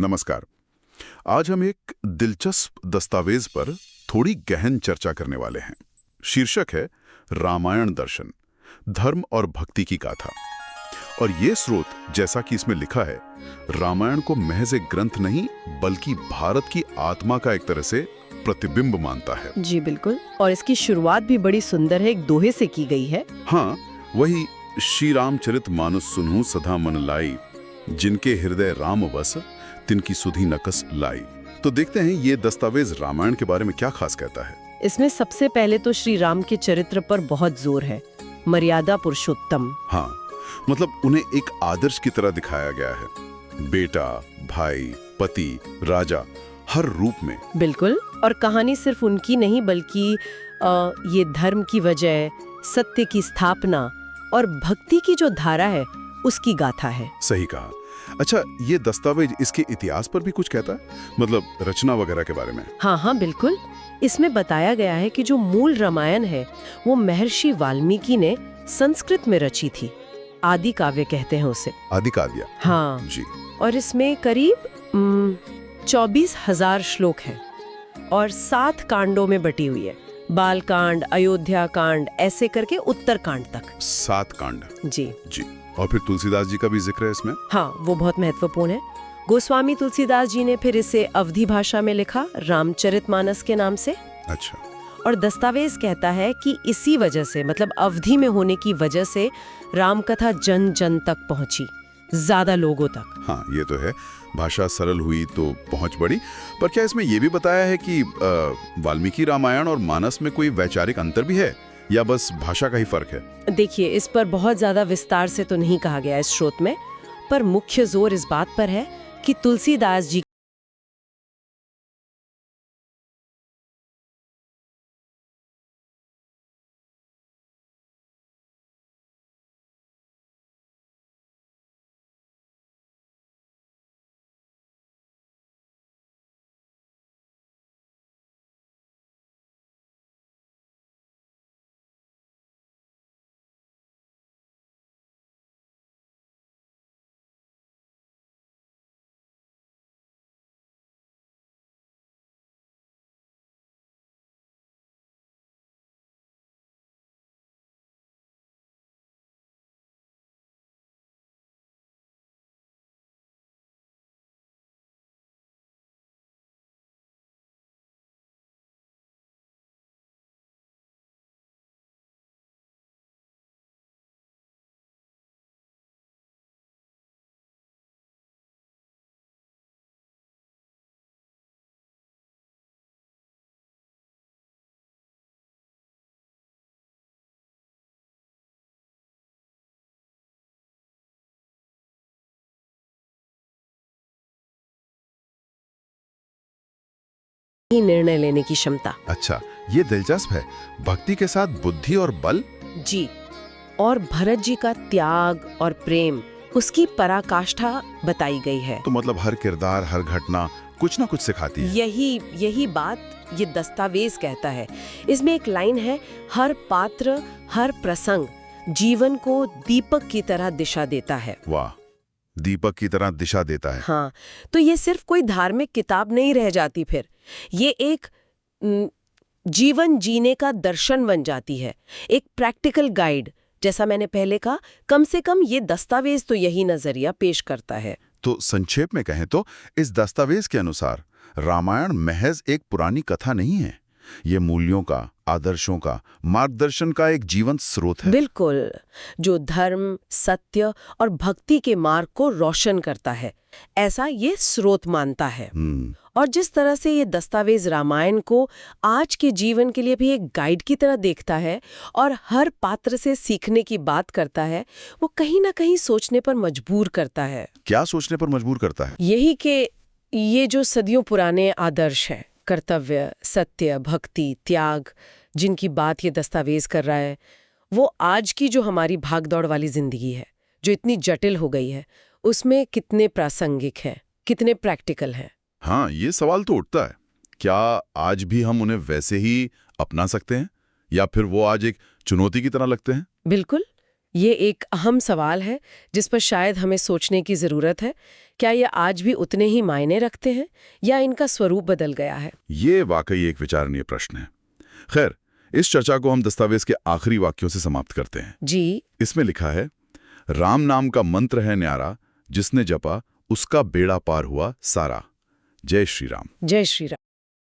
नमस्कार। आज हम एक दिलचस्प दस्तावेज पर थोड़ी गहन चर्चा करने वाले हैं। शीर्षक है रामायण दर्शन, धर्म और भक्ति की गाथा। और ये स्रोत, जैसा कि इसमें लिखा है, रामायण को महज एक ग्रंथ नहीं बल्कि भारत की आत्मा का एक तरह से प्रतिबिंब मानता है। जी बिल्कुल। और इसकी शुरुआत भी बड़ी सुंदर है, एक दोहे से की गई है। हाँ, वही श्री रामचरित मानस सुनूं सदा मन लाई, जिनके हृदय राम बस तिनकी सुधी नकस लाई। तो देखते हैं ये दस्तावेज रामायण के बारे में क्या खास कहता है। इसमें सबसे पहले तो श्री राम के चरित्र पर बहुत जोर है। मर्यादा पुरुषोत्तम। हाँ, मतलब उन्हें एक आदर्श की तरह दिखाया गया है। बेटा, भाई, पति, राजा, हर रूप में। बिल्कुल। और कहानी सिर्फ उनकी नहीं बल्कि ये धर्म की वजह, सत्य की स्थापना और भक्ति की जो धारा है उसकी गाथा है। सही कहा। अच्छा, ये दस्तावेज इसके इतिहास पर भी कुछ कहता है, मतलब रचना वगैरह के बारे में? हाँ, बिल्कुल। इसमें बताया गया है कि जो मूल रामायण है वो महर्षि वाल्मीकि ने संस्कृत में रची थी। आदि काव्य कहते हैं उसे। आदि काव्य? हाँ जी। और इसमें करीब 24,000 श्लोक हैं और 7 कांडों में बटी हुई है। बाल कांड, अयोध्या कांड, ऐसे करके उत्तर कांड तक। 7 कांड? जी जी। और फिर तुलसीदास जी का भी जिक्र है इसमें? हाँ, वो बहुत महत्वपूर्ण है। गोस्वामी तुलसीदास जी ने फिर इसे अवधी भाषा में लिखा, रामचरितमानस के नाम से। अच्छा। और दस्तावेज कहता है कि इसी वजह से, मतलब अवधि में होने की वजह से, राम कथा जन जन तक पहुंची, ज्यादा लोगों तक। हाँ, ये तो है। भाषा सरल हुई तो पहुंच बढ़ी। पर क्या इसमें यह भी बताया है कि वाल्मीकि रामायण और मानस में कोई वैचारिक अंतर भी है या बस भाषा का ही फर्क है? देखिए, इस पर बहुत ज्यादा विस्तार से तो नहीं कहा गया इस स्रोत में, पर मुख्य जोर इस बात पर है कि तुलसीदास जी ही निर्णय लेने की क्षमता। अच्छा, ये दिलचस्प है। भक्ति के साथ बुद्धि और बल? जी। और भरत जी का त्याग और प्रेम, उसकी पराकाष्ठा बताई गई है। तो मतलब हर किरदार, हर घटना कुछ ना कुछ सिखाती है। यही बात ये दस्तावेज कहता है। इसमें एक लाइन है, हर पात्र, हर प्रसंग जीवन को दीपक की तरह दिशा देता है। वाह, दीपक की तरह दिशा देता है। हाँ, तो ये सिर्फ कोई धार्मिक किताब नहीं रह जाती, फिर ये एक जीवन जीने का दर्शन बन जाती है, एक प्रैक्टिकल गाइड। जैसा मैंने पहले कहा, कम से कम ये दस्तावेज तो यही नजरिया पेश करता है। तो संक्षेप में कहें तो इस दस्तावेज के अनुसार रामायण महज एक पुरानी कथा नहीं है, ये मूल्यों का, आदर्शों का, मार्गदर्शन का एक जीवंत स्रोत है। बिल्कुल, जो धर्म, सत्य और भक्ति के मार्ग को रोशन करता है, ऐसा ये स्रोत मानता है। और जिस तरह से ये दस्तावेज रामायण को आज के जीवन के लिए भी एक गाइड की तरह देखता है और हर पात्र से सीखने की बात करता है, वो कहीं ना कहीं सोचने पर मजबूर करता है। क्या सोचने पर मजबूर करता है? यही कि ये जो सदियों पुराने आदर्श हैं, कर्तव्य, सत्य, भक्ति, त्याग, जिनकी बात ये दस्तावेज कर रहा है, वो आज की जो हमारी भागदौड़ वाली जिंदगी है, जो इतनी जटिल हो गई है, उसमें कितने प्रासंगिक हैं, कितने प्रैक्टिकल हैं। हाँ, ये सवाल तो उठता है, क्या आज भी हम उन्हें वैसे ही अपना सकते हैं या फिर वो आज एक चुनौती की तरह लगते हैं? बिल्कुल, ये एक अहम सवाल है जिस पर शायद हमें सोचने की ज़रूरत है। क्या ये आज भी उतने ही मायने रखते हैं या इनका स्वरूप बदल गया है? ये वाकई एक विचारणीय प्रश्न है। खैर, इस चर्चा को हम दस्तावेज के आखिरी वाक्यों से समाप्त करते हैं। जी। इसमें लिखा है, राम नाम का मंत्र है न्यारा, जिसने जपा उसका बेड़ा पार हुआ सारा। जय श्री राम। जय श्री राम।